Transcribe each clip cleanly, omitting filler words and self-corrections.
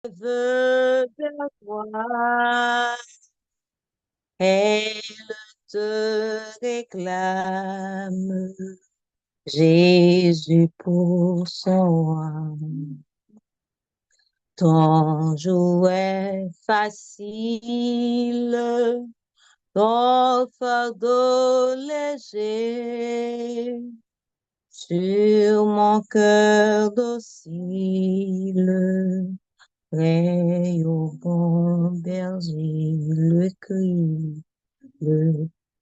vers toi, elle te réclame. Jésus pour son âme. Ton jouet facile, ton fardeau léger, sur mon cœur docile, veille au bon berger, le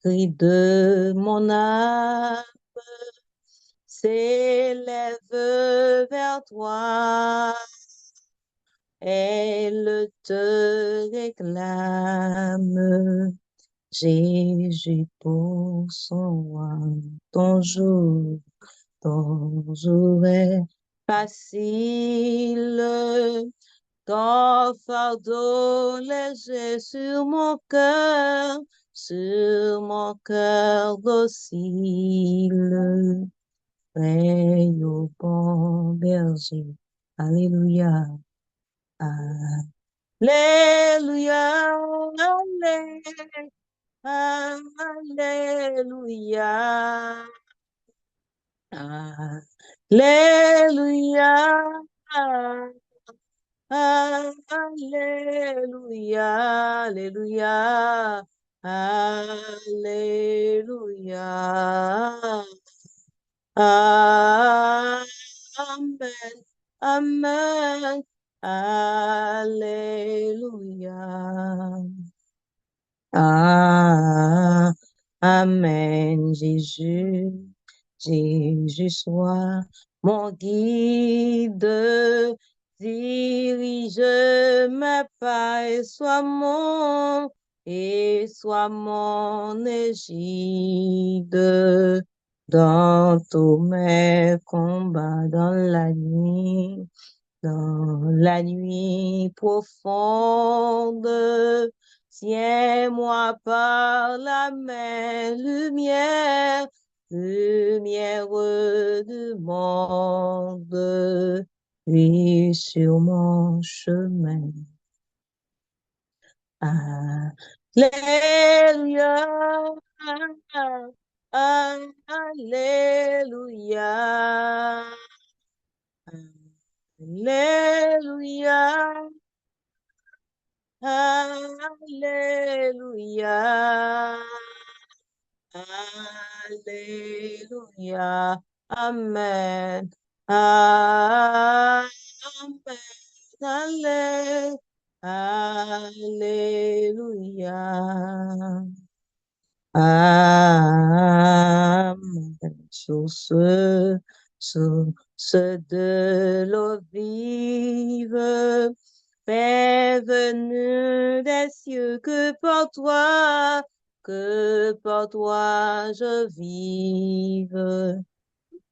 cri de mon âme s'élève vers toi. Elle te réclame, Jésus pour son roi. Ton jour, ton jour est facile, ton fardeau léger sur mon cœur docile. Veille au bon berger. Alléluia. Alléluia, alléluia, alléluia, alléluia, alléluia, alléluia. Amen, amen, alléluia. Ah, amen, Jésus, Jésus soit mon guide, dirige mes pas et sois mon égide dans tous mes combats dans la nuit profonde. Tiens-moi par la main, lumière du monde, et sur mon chemin. Alléluia, alléluia, alléluia. Alléluia. Alléluia. Amen. Amen. Alléluia. Amen. Source de l'eau vive, Père venu des cieux, que pour toi je vive.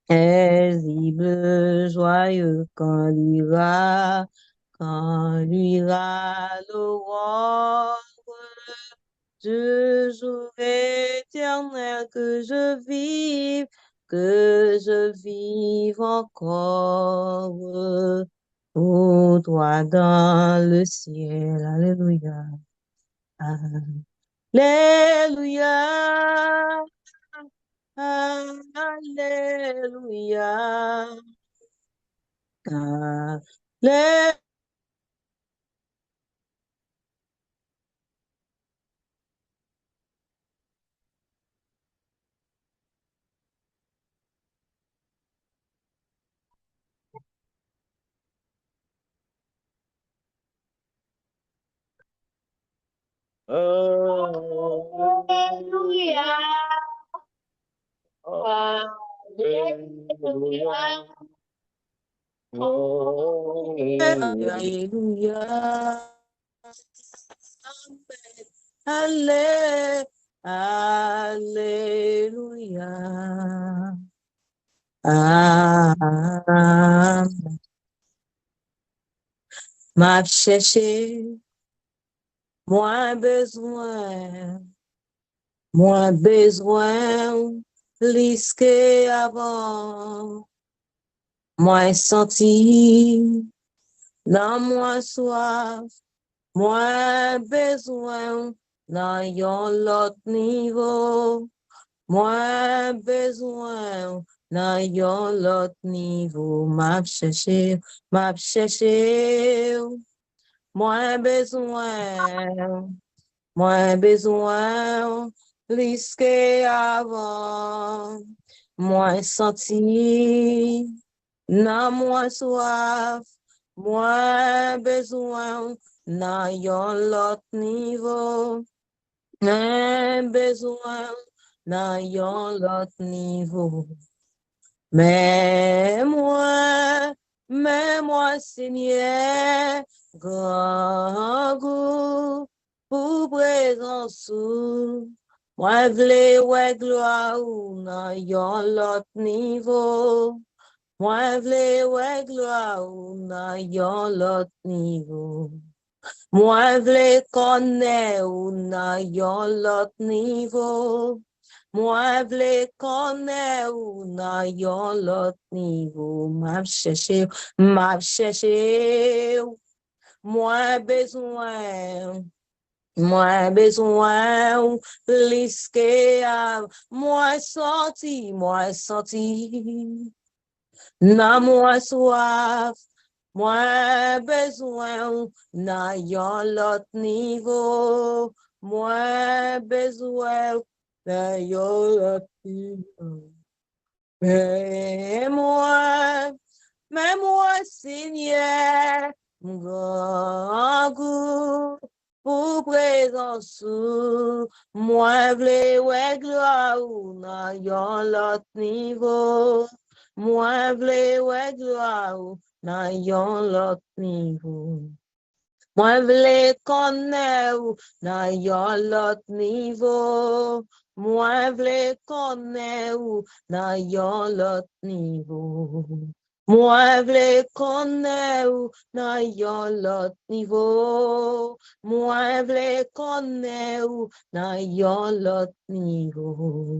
Paisible, joyeux quand luira l'aurore, du jour éternel que je vive encore. Pour toi dans le ciel, alléluia, alléluia, alléluia, alléluia. Alléluia, alléluia, alléluia, Alléluia. Alléluia. Ah, m'a cherché, moins besoin, risqué avant, moins senti, Nan moi soif, moi besoin, nan yon lot niveau. Moi besoin, nan yon lot niveau. M'a cherché, m'a cherché. Moi besoin, moi besoin, risquer avant. Moi senti, nan moi soif. Moi besoin, nan yon lot niveau. Moi besoin, nan yon lot niveau. Mais moi, Seigneur, grand goût pour présence. Moi, vle ouais gloire ou nan yon lot niveau. Moi, vle ouais gloire ou nan yon lot niveau. Moi, vle connaître ou nan yon lot niveau. Moi, vle connaître ou nan yon lot niveau. M'a cherché, m'a cherché. Moi, besoin. Moi, besoin. Lisque à moi sorti, moi sorti. Nan moi soif. Moi besoin nan yon lot niveau. Moi besoin nan yon lot niveau. Mais moi, Seigneur, grand goût pour présence. Moi vle ouais gloire ou nan yon lot niveau. Moi vle ouais gloire ou nan yon lot niveau. Moi vle connaître ou nan yon lot niveau. Moi vle connaître ou nan yon lot niveau. Moi vle connaître ou nan yon lot niveau. Moi vle connaître ou nan yon lot niveau.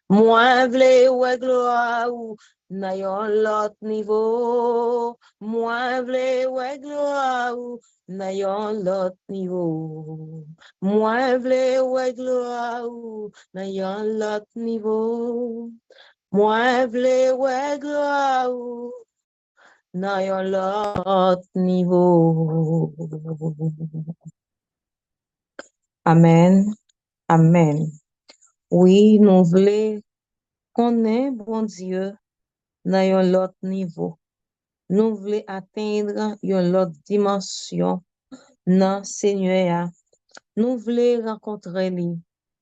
Moi vle ouais gloire ou nan yon lot niveau. Moi vle ouais gloire ou nan yon lot niveau. Moi vle ouais gloire ou nan yon lot niveau. Moi vle ouais gloire ou nan yon lot niveau. Amen. Amen. Oui, nous voulons connaître bon Dieu dans yon lot niveau. Nous voulons atteindre yon lot dimension dans Seigneur. Nous voulons rencontrer lui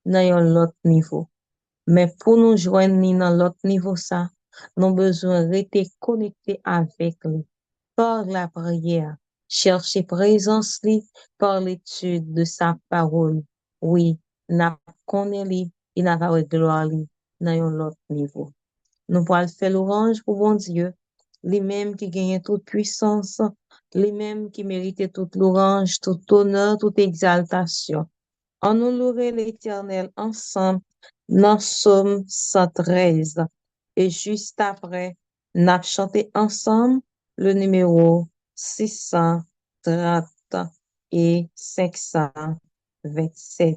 dans yon lot niveau. Mais pour nous joindre dans l'autre niveau ça, nous besoin de rester connectés avec lui par la prière, chercher présence lui par l'étude de sa parole. Oui, n'a connaît lui, il n'a pas de gloire lui dans un autre niveau. Nous pouvons faire l'orange pour bon Dieu, lui-même qui gagne toute puissance, lui-même qui mérite toute l'orange, tout honneur, toute exaltation. On nous louerait l'Éternel ensemble dans Psaume 113. Et juste après, n'a chanté ensemble le numéro 630 et 527.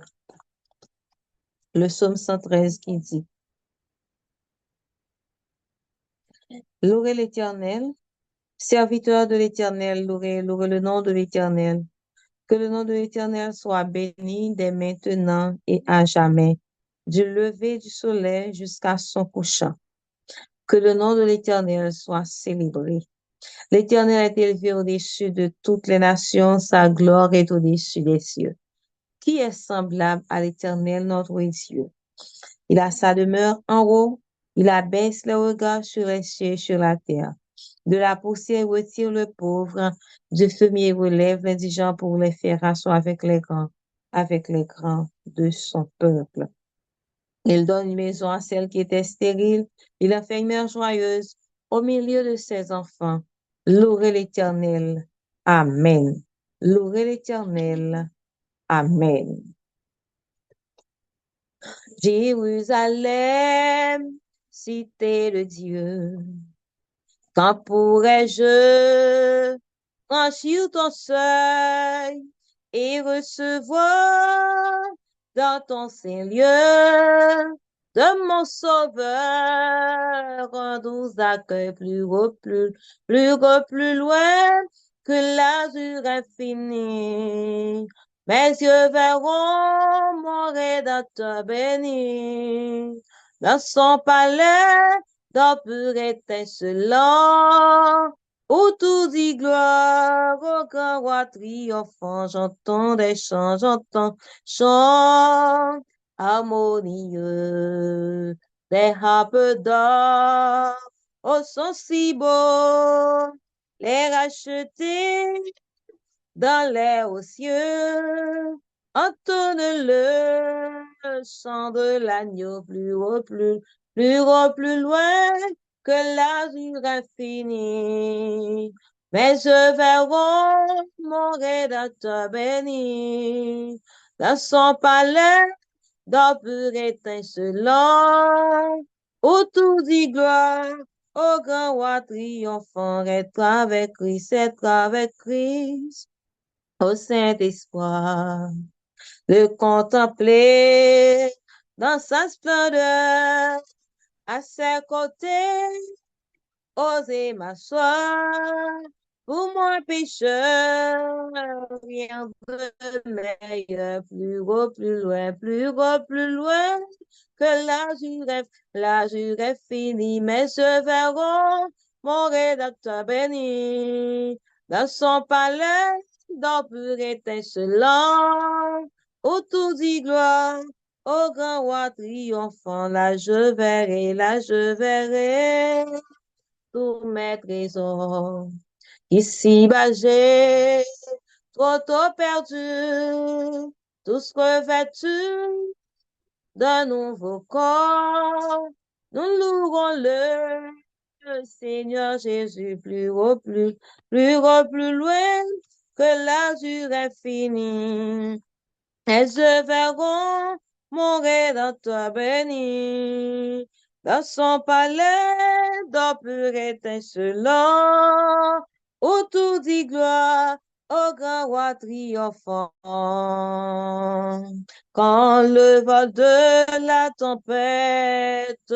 Le Psaume 113 qui dit: Louez l'Éternel, serviteur de l'Éternel, louez le nom de l'Éternel. Que le nom de l'Éternel soit béni dès maintenant et à jamais, du lever du soleil jusqu'à son couchant. Que le nom de l'Éternel soit célébré. L'Éternel est élevé au-dessus de toutes les nations, sa gloire est au-dessus des cieux. Qui est semblable à l'Éternel, notre Dieu? Il a sa demeure en haut, il abaisse les regards sur les cieux et sur la terre. De la poussière retire le pauvre, du fumier relève l'indigent pour les faire asseoir avec les grands de son peuple. Il donne une maison à celle qui était stérile, il a fait une mère joyeuse au milieu de ses enfants. Louez l'Éternel. Amen. Louez l'Éternel. Amen. Jérusalem, cité de Dieu, quand pourrais-je franchir ton seuil et recevoir dans ton Saint-Lieu de mon Sauveur un doux accueil plus haut, plus haut, plus loin que l'azur infini. Mes yeux verront mon Rédempteur béni dans son palais d'or pur étincelant. Où tout dit gloire au grand roi triomphant, j'entends des chants, j'entends chants harmonieux, des harpes d'or, au son si beau, les racheter dans les hauts cieux, entonne le chant de l'agneau plus haut, plus haut, plus loin que l'azur infini. Mes yeux verront mon Rédempteur béni dans son palais d'or pur étincelant, où tout dit gloire au grand roi triomphant, être avec Christ, au Saint-Espoir, le contempler dans sa splendeur, à ses côtés, oser m'asseoir, pour moi pécheur, rien de meilleur, plus haut, plus haut, plus loin, que l'azur est fini, mais je verront mon Rédempteur béni, dans son palais, d'or pur étincelant, où tout dit gloire, au grand roi triomphant, là je verrai tous mes trésors. Ici-bas, j'ai trop perdu, tous revêtus d'un nouveau corps. Nous louerons le Seigneur Jésus plus haut, plus loin que l'azur infini. Et je verrai mon Rédempteur béni dans son palais d'or pur étincelant, où tout dit gloire au grand roi triomphant. Quand le vol de la tempête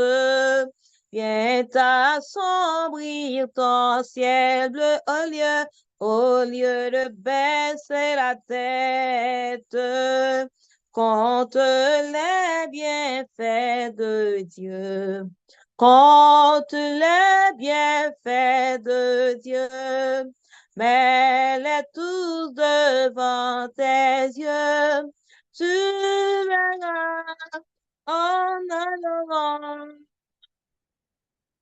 vient assombrir ton ciel bleu au lieu de baisser la tête contre les bienfaits de Dieu, contre les bienfaits de Dieu, mets-les tous devant tes yeux, tu verras en allant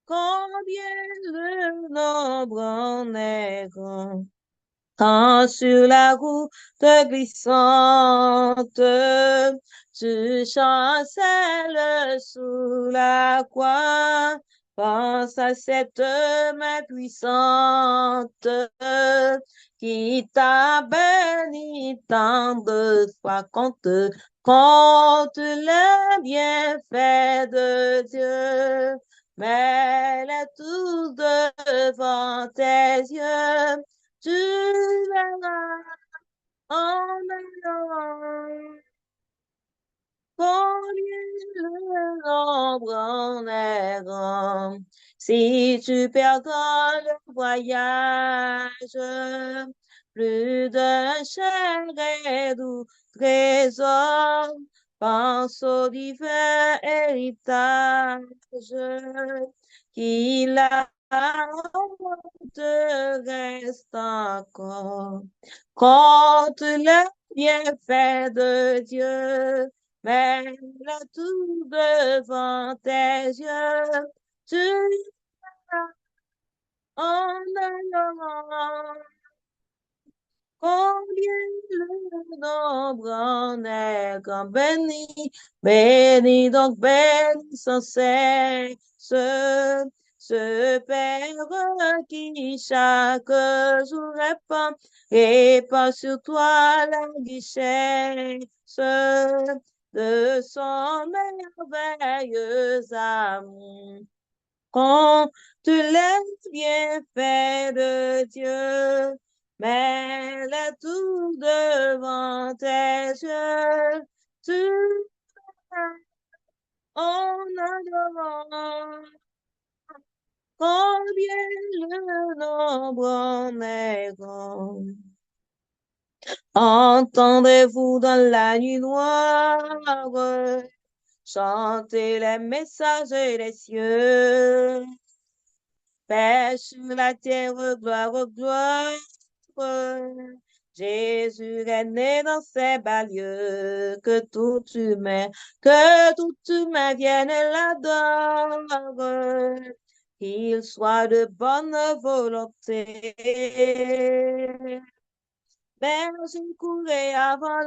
combien le nombre en est grand. Quand sur la route glissante, tu chancelles sous la croix, pense à cette main puissante qui t'a béni tant de fois compte les bienfaits de Dieu. Mets-les tous devant tes yeux, tu verras en allant combien le nombre en est grand. Si tu perdras le voyage, plus d'un cher et doux trésor, pense au divin héritage qu'il a te reste encore. Compte les bienfaits de Dieu, mets-le tout devant tes yeux. Tu en allant, combien le nombre en est grand. Béni, béni, donc béni sans cesse ce Père qui chaque jour répand sur toi la richesse de son merveilleux amour. Quand tu les bienfaits de Dieu, Mets-les tout devant tes yeux, tu en adorant. Combien le nombre en est grand. Entendez-vous dans la nuit noire chanter les messagers des cieux? Paix sur la terre, gloire, gloire. Jésus est né dans ces bas lieux, que tout humain vienne l'adore, qu'il soit de bonne volonté. Berger courait avant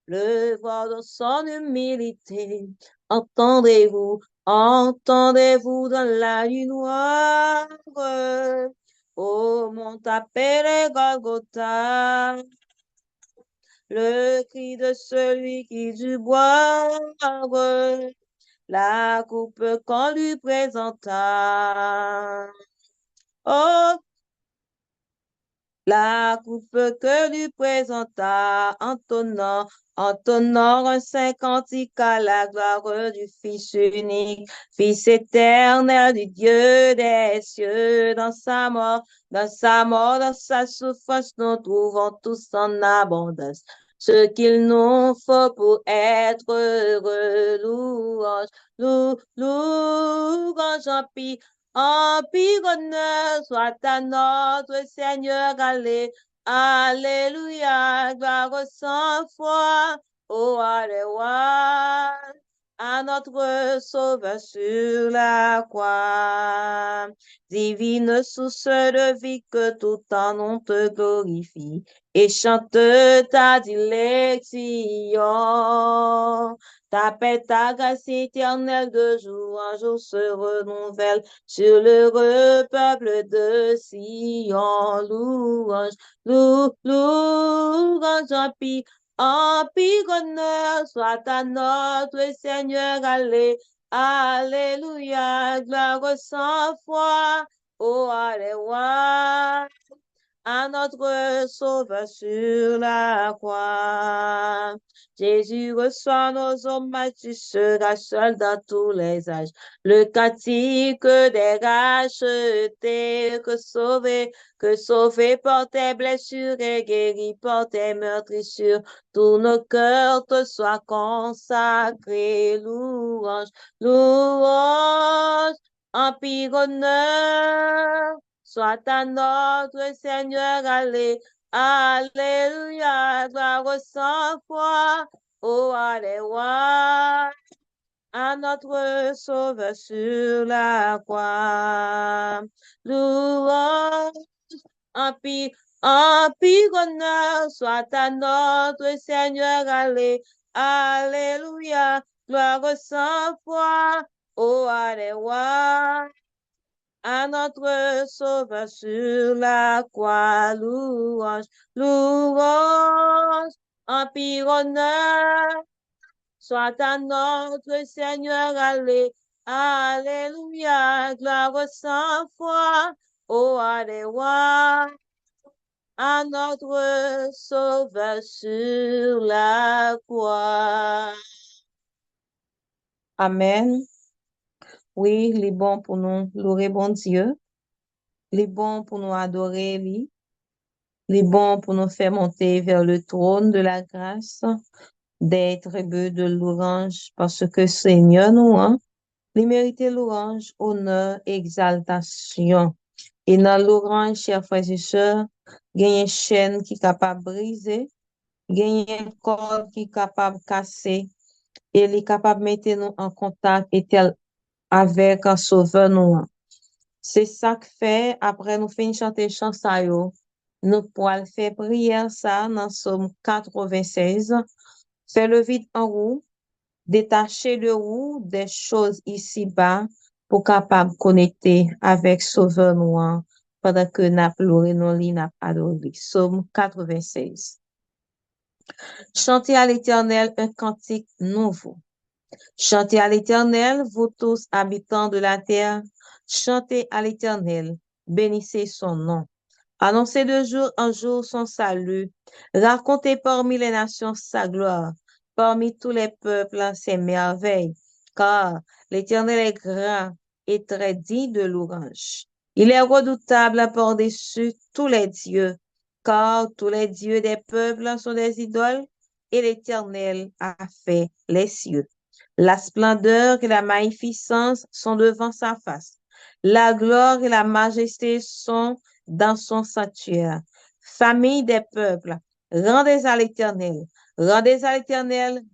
le voir dans son humilité. Entendez-vous, entendez-vous dans la nuit noire, au mont appelé Golgotha, le cri de celui qui dut boire la coupe qu'on lui présenta. Oh, la coupe que lui présenta en tonnant un saint cantique à la gloire du Fils unique, Fils éternel du Dieu des cieux. Dans sa souffrance, nous trouvons tous en abondance ce qu'il nous faut pour être heureux. Louange, louange en pire honneur soit à notre Seigneur, Alléluia, gloire sans foi, oh, Alléluia, à notre Sauveur sur la croix. Divine source de vie, que tout en on te glorifie et chante ta dilection. Ta paix, ta grâce éternelle de jour en jour se renouvelle sur l'heureux peuple de Sion. Louange, louange en pire honneur soit à notre Seigneur. Alléluia, gloire sans foi. Oh, Alléluia, à notre Sauveur sur la croix. Jésus reçoit nos hommages, tu seras seul dans tous les âges. Le cantique des rachetés, que sauvé par tes blessures et guéri par tes meurtrissures. Tous nos cœurs te soient consacrés. Louange, louange, empire, honneur soit à notre Seigneur, Alléluia, gloire sans foi, oh, Alléluia, à notre Sauveur sur la croix. Louange, empire, honneur, soit à notre Seigneur, Alléluia, gloire sans foi, oh, Alléluia, à notre Sauveur sur la croix. Louange, louange, empire, honneur, soit à notre Seigneur, Alléluia, gloire sans foi, oh, Alléluia, à notre Sauveur sur la croix. Amen. Oui, il est bon pour nous louer bon Dieu. Il est bon pour nous adorer, lui. Il est bon pour nous faire monter vers le trône de la grâce, d'être tribut de louange, parce que Seigneur nous, il mérite louange, honneur, exaltation. Et dans l'orange, chers frères et sœurs, il y a une chaîne qui est capable de briser, il y a un corps qui est capable de casser, et il est capable de mettre nous en contact avec un sauveur nous. C'est ça que fait, après nous finir chanter chanson yo, nous pourrons faire prière ça dans Somme 96. Faire le vide en roue, détacher le roue des choses ici-bas pour capable connecter avec Sauveur Noir pendant que n'a pleuré non li n'a adoré. Somme 96. Chantez à l'Éternel un cantique nouveau. Chantez à l'Éternel, vous tous habitants de la terre. Chantez à l'Éternel, bénissez son nom. Annoncez de jour en jour son salut. Racontez parmi les nations sa gloire, parmi tous les peuples ses merveilles, car l'Éternel est grand et très digne de louange. Il est redoutable par-dessus tous les dieux, car tous les dieux des peuples sont des idoles, et l'Éternel a fait les cieux. La splendeur et la magnificence sont devant sa face. La gloire et la majesté sont dans son sanctuaire. Famille des peuples, rendez à l'Éternel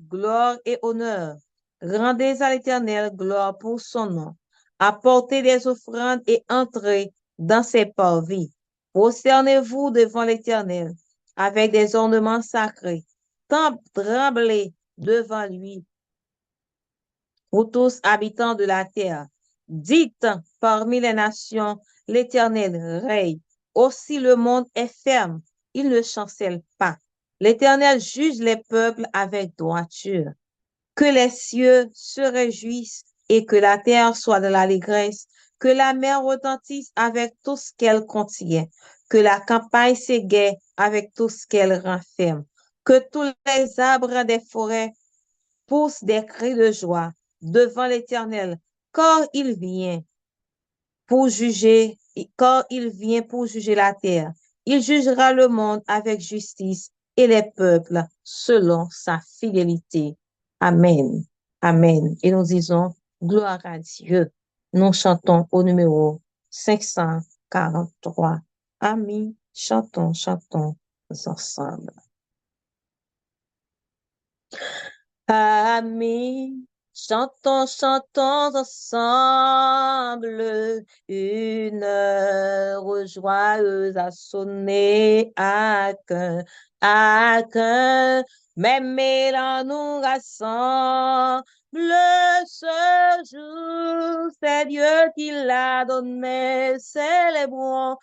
gloire et honneur. Rendez à l'Éternel gloire pour son nom. Apportez des offrandes et entrez dans ses parvis. Prosternez-vous devant l'Éternel avec des ornements sacrés. Tremblez devant lui, vous tous habitants de la terre. Dites parmi les nations, l'Éternel règne. Aussi le monde est ferme, il ne chancelle pas. L'Éternel juge les peuples avec droiture. Que les cieux se réjouissent et que la terre soit de l'allégresse, que la mer retentisse avec tout ce qu'elle contient, que la campagne s'égaie avec tout ce qu'elle renferme, que tous les arbres des forêts poussent des cris de joie devant l'Éternel, car il vient pour juger, car il vient pour juger la terre. Il jugera le monde avec justice et les peuples selon sa fidélité. Amen. Amen. Et nous disons gloire à Dieu. Nous chantons au numéro 543. Amis, chantons, chantons ensemble. Amis, chantons, chantons ensemble, une heure joyeuse a sonné à qu'un, même mélan nous rassemble ce jour, c'est Dieu qui l'a donné, célébrons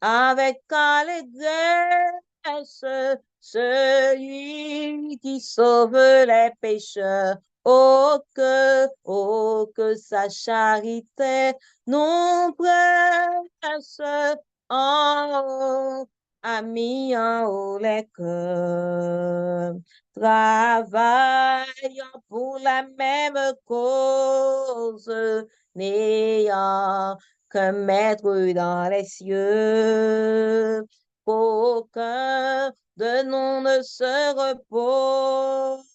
avec allégresse celui qui sauve les pécheurs. Oh, que sa charité nous presse en haut, a mis en haut les cœurs. Travaillant pour la même cause, n'ayant qu'un maître dans les cieux. Qu'aucun de nous ne se repose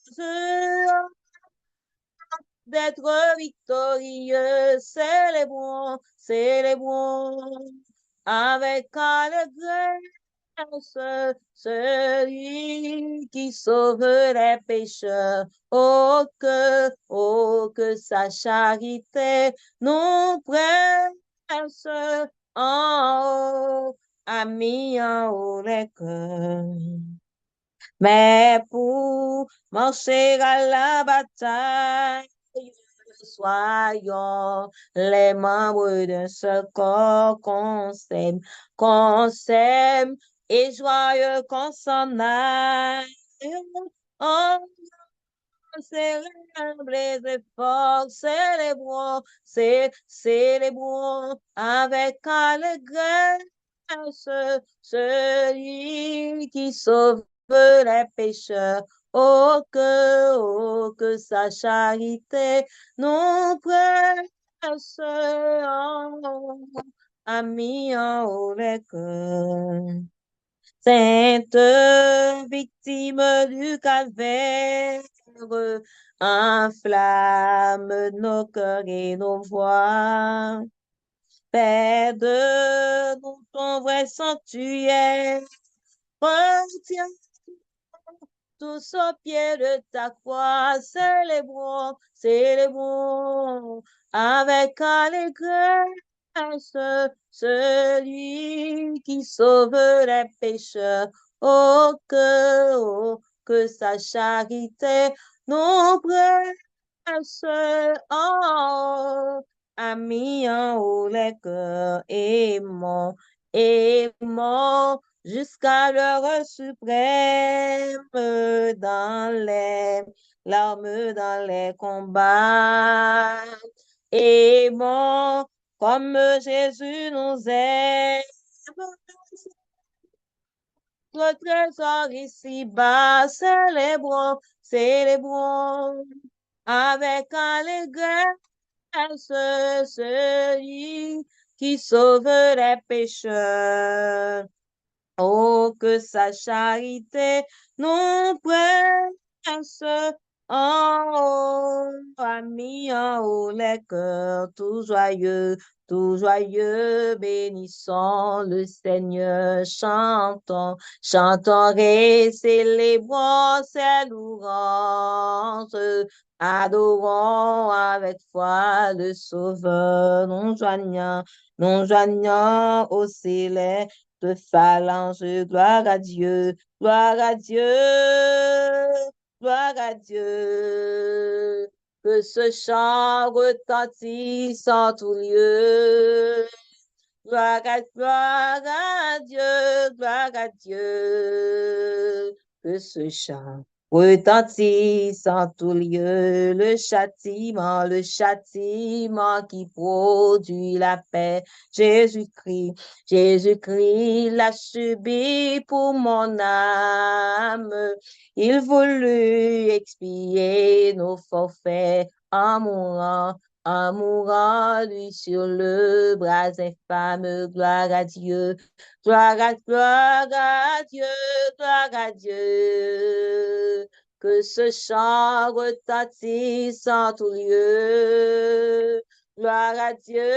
d'être victorieux. Célébrons avec allégresse celui qui sauve les pécheurs. Oh, que sa charité nous presse en haut, a mis en haut les cœurs. Mais pour marcher à la bataille, soyons les membres d'un seul corps qu'on s'aime et joyeux qu'on s'en aille. On célèbre les efforts, célébrons avec allégresse celui qui sauve les pécheurs. Oh, que sa charité nous presse en haut, a mis en haut les cœurs. Sainte victime du calvaire, enflamme nos cœurs et nos voix. Père de nous ton vrai sanctuaire, retiens tous au pied de ta croix, célébrons avec allégresse celui qui sauve les pécheurs. Oh, que sa charité nous presse en haut, a mis en haut les cœurs, aimons jusqu'à l'heure suprême dans les larmes, dans les combats. Aimons comme Jésus nous aime. Notre trésor ici-bas, célébrons, célébrons avec allégresse celui qui sauve les pécheurs. Oh, que sa charité nous presse en haut, a mis en haut les cœurs tout joyeux, bénissons le Seigneur, chantons, chantons et célébrons ses louanges, adorons avec foi le Sauveur, nous joignons au céleste de phalange, gloire à Dieu, gloire à Dieu, gloire à Dieu. Que ce chant retentisse en tout lieu. Gloire à Dieu, gloire à Dieu. Que ce chant retentisse en tout lieu, le châtiment qui produit la paix. Jésus-Christ, Jésus-Christ l'a subi pour mon âme. Il voulut expier nos forfaits en mourant, lui, sur le bras infâme. Gloire à Dieu, gloire à Dieu, gloire à Dieu. Que ce chant retentisse en tout lieu. Gloire à Dieu,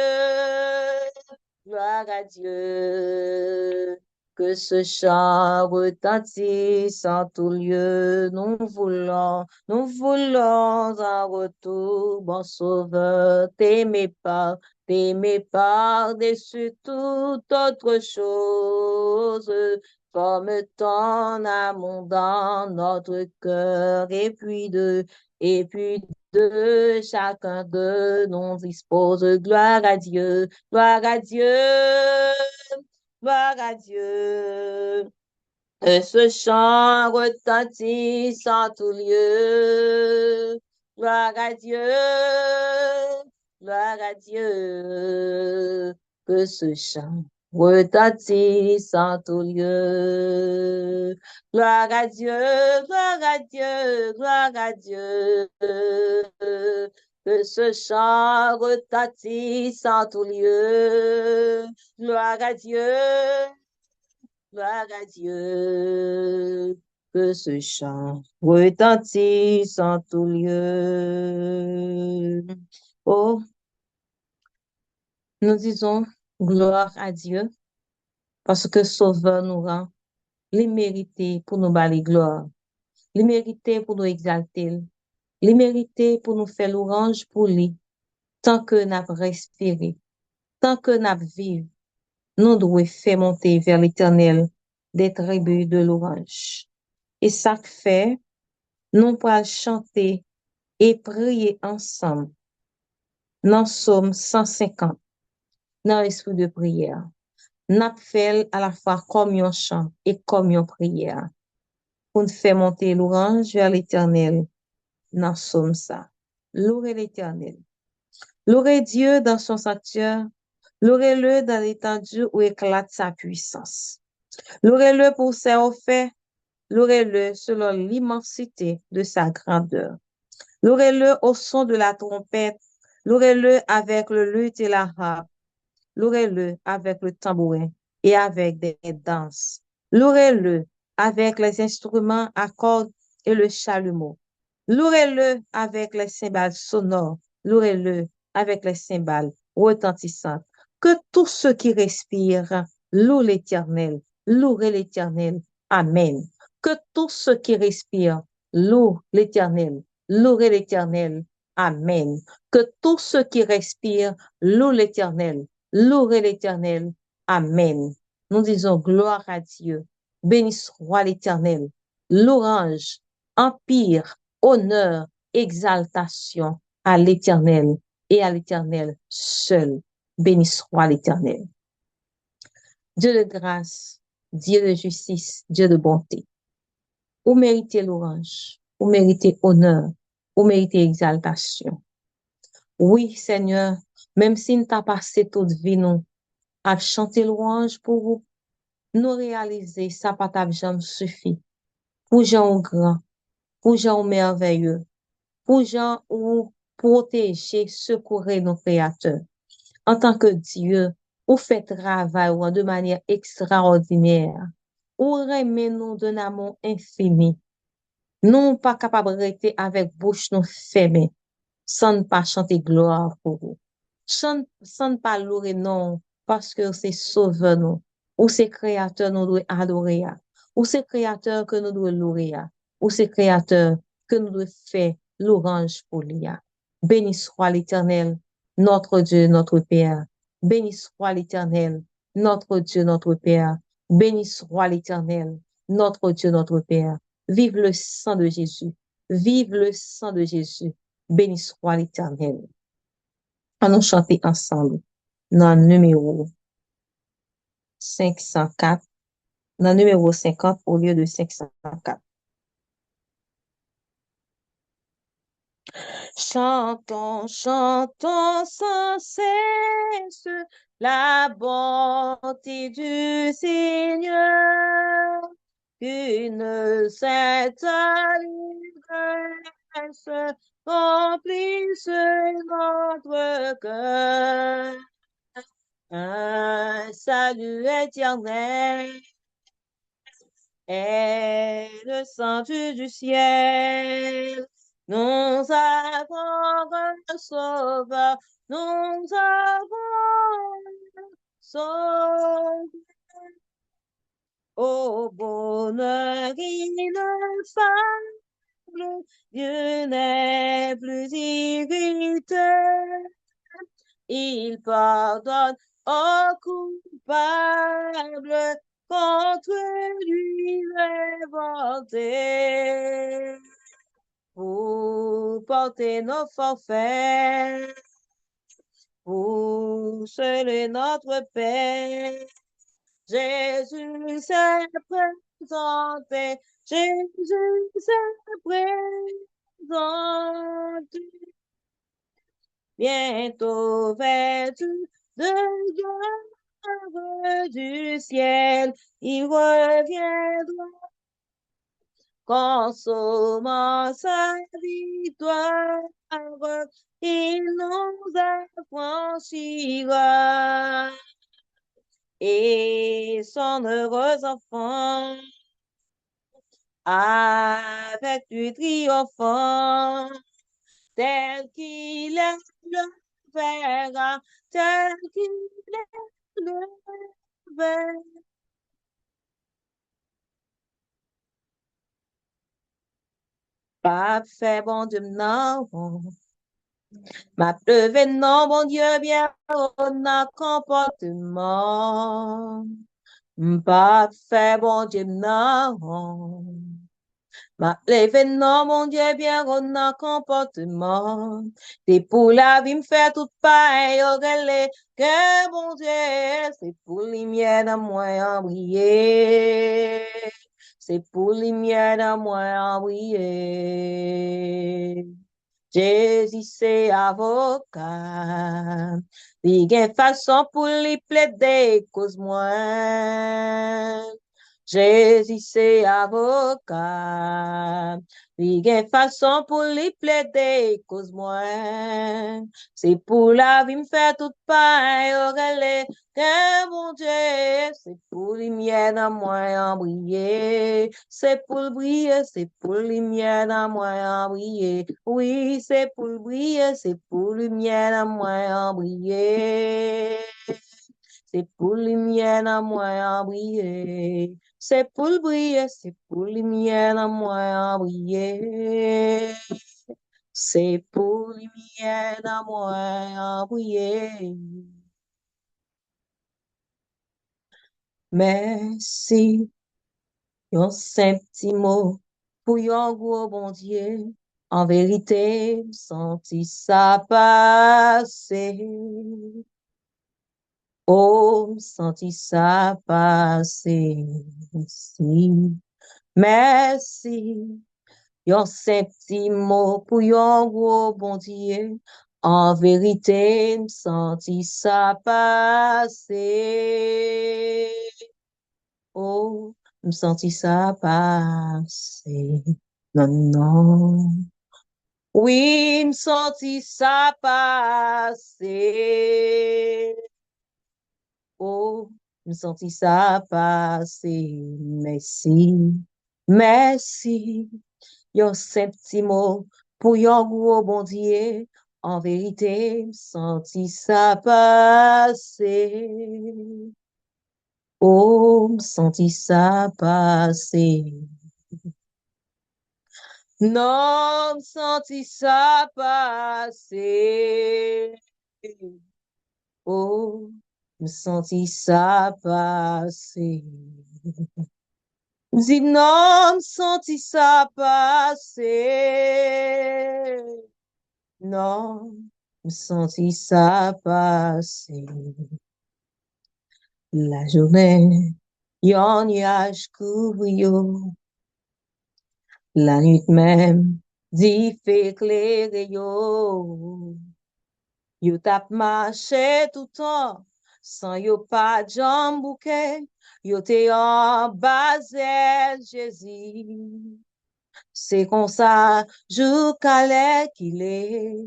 gloire à Dieu. Que ce chant retentisse en tout lieu. Nous voulons un retour, bon sauveur, t'aimer par-dessus toute autre chose, comme ton amour dans notre cœur, et puis de chacun de nous dispose. Gloire à Dieu, gloire à Dieu, gloire à Dieu. Que ce chant retentisse en tout lieu. Gloire à Dieu, gloire à Dieu. Que ce chant retentisse en tout lieu. Gloire à Dieu, gloire à Dieu, gloire à Dieu. Que ce chant retentisse en tout lieu. Gloire à Dieu. Gloire à Dieu, que ce chant retentisse en tout lieu. Oh, nous disons gloire à Dieu parce que Sauveur nous rend. Il mérité pour nous balayer gloire. Il mérité pour nous exalter. Il mérité pour nous faire l'orange pour lui. Tant que nous respiré, tant que nous vivons, nous devons faire monter vers l'éternel des tribus de l'orange. Et ça fait, nous pourrons chanter et prier ensemble dans Psaume 150, dans l'esprit de prière. Nous faisons à la fois comme un chant et comme une prière pour nous faire monter l'orange vers l'éternel dans Psaume ça. Louez l'éternel. Louez Dieu dans son sanctuaire. Louez-le dans l'étendue où éclate sa puissance. Louez-le pour ses faits. Louez-le selon l'immensité de sa grandeur. Louez-le au son de la trompette. Louez-le avec le luth et la harpe. Louez-le avec le tambourin et avec des danses. Louez-le avec les instruments à cordes et le chalumeau. Louez-le avec les cymbales sonores. Louez-le avec les cymbales retentissantes. Que tous ceux qui respirent louent l'Éternel. Louez l'Éternel. Amen. Que tous ceux qui respirent louent l'Éternel. Louez l'Éternel. Amen. Que tous ceux qui respirent louent l'Éternel. Louez l'Éternel. Amen. Nous disons gloire à Dieu. Béni soit l'Éternel. L'orange, empire, honneur, exaltation à l'Éternel et à l'Éternel seul. Béni soit l'Éternel. Dieu de grâce, Dieu de justice, Dieu de bonté. Vous méritez l'orange, vous méritez honneur, vous méritez exaltation. Oui, Seigneur, Même si nous t'a passé toute vie, nous, à chanter louange pour vous, nous réaliser, ça pas t'a jamais suffi. Pour gens grand, pour gens merveilleux, pour gens ou protéger, secourir nos créateurs. En tant que Dieu, ou fait travail ou de manière extraordinaire, ou remet nous d'un amour infini. Nous pas capables de rester avec bouche nous fermée, sans ne pas chanter gloire pour vous. Sans ne pas louer non, parce que c'est sauveur nous, ou c'est créateur nous doit adorer, ou c'est créateur que nous doit louer, ou c'est créateur que nous doit faire l'orange pour lui. Béni soit l'Éternel, notre Dieu, notre Père. Béni soit l'Éternel, notre Dieu, notre Père. Béni soit l'Éternel, notre Dieu, notre Père. Vive le sang de Jésus. Vive le sang de Jésus. Béni soit l'Éternel. Allons chanter ensemble dans le numéro 504, dans le numéro 50 au lieu de 504. Chantons, chantons sans cesse la bonté du Seigneur, qu'une sainte allégresse remplisse notre cœur. Un salut éternel est descendu du ciel. Nous avons un sauveur, nous avons un sauveur. Au bonheur ineffable, Dieu n'est plus irrité. Il pardonne aux coupables contre lui révoltés. Pour porter nos forfaits, pour sceller notre paix. Jésus s'est présenté, Jésus s'est présenté. Bientôt vêtu de gloire du ciel, il reviendra, consommant sa victoire, il nous affranchira et son heureux enfant avec du triomphant, tel qu'il est le verra, tel qu'il est le verra. Pas fait bon Dieu, non. M'a levé, non, bon Dieu, bien, on a comportement. Pas fait bon Dieu, non. Ma l'événement, mon Dieu, bien on a comportement. C'est pour la vie, me fait tout pareil, au relais, que mon Dieu, c'est pour lumière dans moi en briller. C'est pour lumière dans moi en briller. Jésus, c'est avocat. Il y a une façon pour lui plaider cause moi. Jésus, c'est avocat. Il y a une façon pour lui plaider cause moi. C'est pour la vie me faire tout pareil au relais. Que mon Dieu, c'est pour lumière dans moi en briller. C'est pour le briller, c'est pour lumière dans moi en briller. Oui, c'est pour le briller, c'est pour lumière dans moi en briller. C'est pour lumière dans moi en briller. C'est pour le briller, c'est pour lumière dans moi en briller. C'est pour lumière dans moi en briller. Merci, yon simple petit mot pour yon gros bon Dieu. En vérité, senti ça passer. Oh, senti ça passer. Si. Merci, yon simple petit mot pour yon gros bon Dieu. En vérité, me senti ça passer. Oh, me senti ça passer. Non, non. Oui, me senti ça passer. Oh, me senti ça passer. Merci, merci. Yon septi mot pour yon gros bon Dieu. En vérité, me senti ça passer. Oh, me senti ça passer. Non, me senti ça passer. Oh, me senti ça passer. Dis non, me senti ça passer. Non, me senti ça passer. La journée, yon nuage couvre yo. La nuit même, dit fait éclairer yo. Yo tap marché tout temps, sans yo pas jambe bouquet. Yo te en basel Jésus. C'est comme ça, jou calais qu'il est.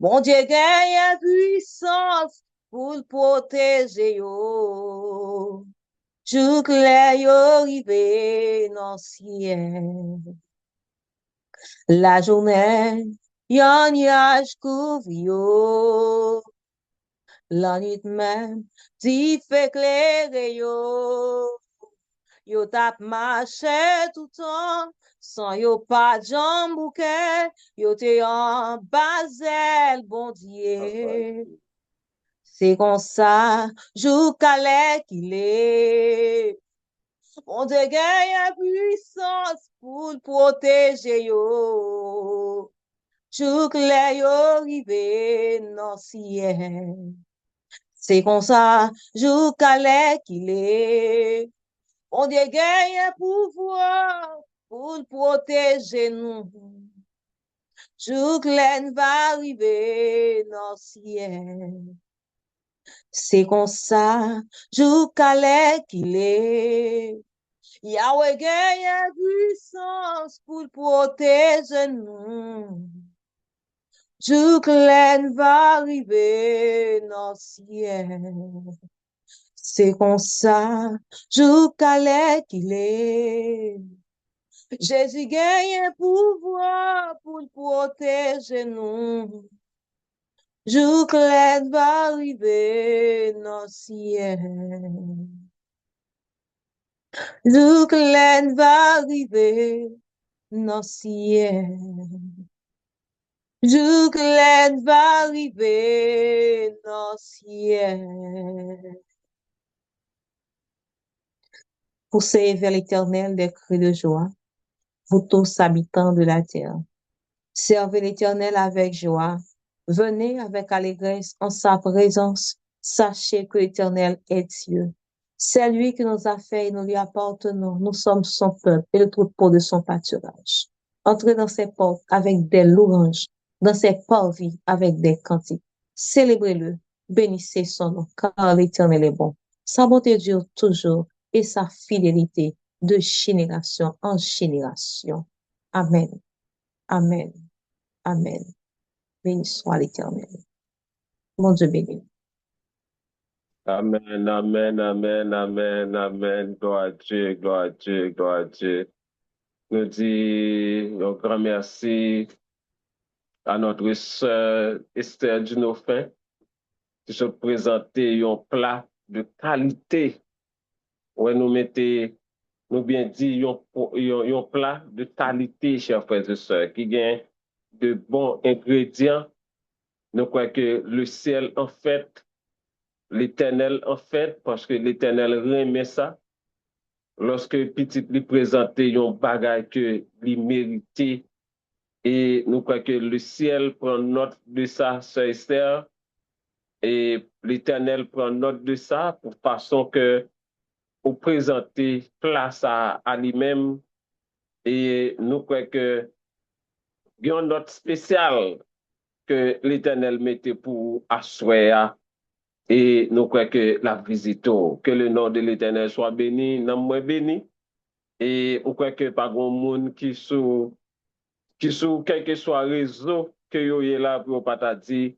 Mon Dieu gagne puissance pour le protéger yo. Jou clair yo rive dans ciel. La journée, yon nuage couvre yo. La nuit même, t'y fait éclairer yo. Yo tap marché tout temps, sans yo pas jambe bouquet. Yo te en basel, bon Dieu. C'est comme ça, jou calais qu'il est. On te gagne puissance pour le protéger yo. Jou clair yo rive dans ciel. C'est comme ça, jou calais qu'il est. On te gagne pouvoir pour le protéger nous. Jou clair va arriver dans ciel. C'est comme ça, jou calais qu'il est. Yahweh gagne puissance pour protéger nous. Jou clair va arriver dans ciel. C'est comme ça, jou calais qu'il est. Jésus gagne pouvoir pour protéger nous. Jou clair va arriver dans ciel. Jou clair va arriver dans ciel. Jou clair va arriver dans ciel. Poussez vers l'Éternel des cris de joie, vous tous habitants de la terre. Servez l'Éternel avec joie. Venez avec allégresse en sa présence. Sachez que l'Éternel est Dieu. C'est lui qui nous a fait et nous lui appartenons. Nous sommes son peuple et le troupeau de son pâturage. Entrez dans ses portes avec des louanges, dans ses parvis avec des cantiques. Célébrez-le, bénissez son nom, car l'Éternel est bon. Sa bonté dure toujours et sa fidélité de génération en génération. Amen. Amen. Amen. Béni soit l'Éternel. Mon Dieu béni. Amen, amen, amen, amen, amen. Gloire à Dieu, gloire à Dieu, gloire à Dieu. Nous disons un grand merci à notre sœur Esther Dunofin qui se présentait un plat de qualité. Ouais, nous bien dit, un plat de qualité, chers frères et sœurs, qui gagne de bons ingrédients. Nous croyons que le ciel, en fait, l'Éternel, en fait, parce que l'Éternel remet ça, lorsque petit lui présentait un bagage que lui méritait, et nous croyons que le ciel prend note de ça, sœur Esther, et l'Éternel prend note de ça, pour façon que pour présenter place à lui-même, et nous croyons que il y a une note spéciale que l'Éternel mettait pour asseoir et nous croyons que la visite, que le nom de l'Éternel soit béni, non moins béni. Et nous croyons que pas grand monde qui sous quel que soit réseau que yo est là pour pas dire,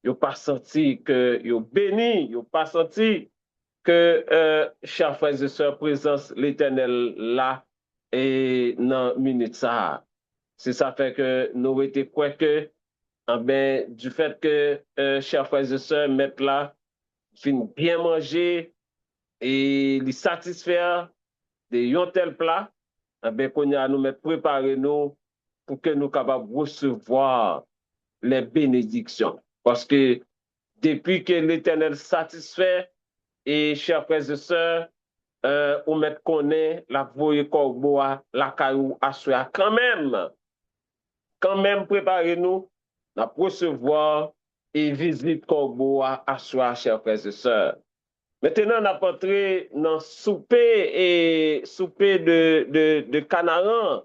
yo pas senti que yo béni, yo pas senti que chers frères et sœurs présence l'Éternel là et dans minute ça. C'est ça fait que nous étions quoi que ben, du fait que chers frères et sœurs mettent là fin bien manger et les satisfaire de yon tel plat, ben qu'on a nous mettre préparer nous pour que nous capables recevoir les bénédictions. Parce que depuis que l'Éternel satisfait, et chers frères et sœurs, on met connaît la voie corbeau la caillou à soi quand même préparez-nous à recevoir et visite corbeau à soi, chers frères et sœurs. Maintenant, on a entré dans souper et souper de Canaan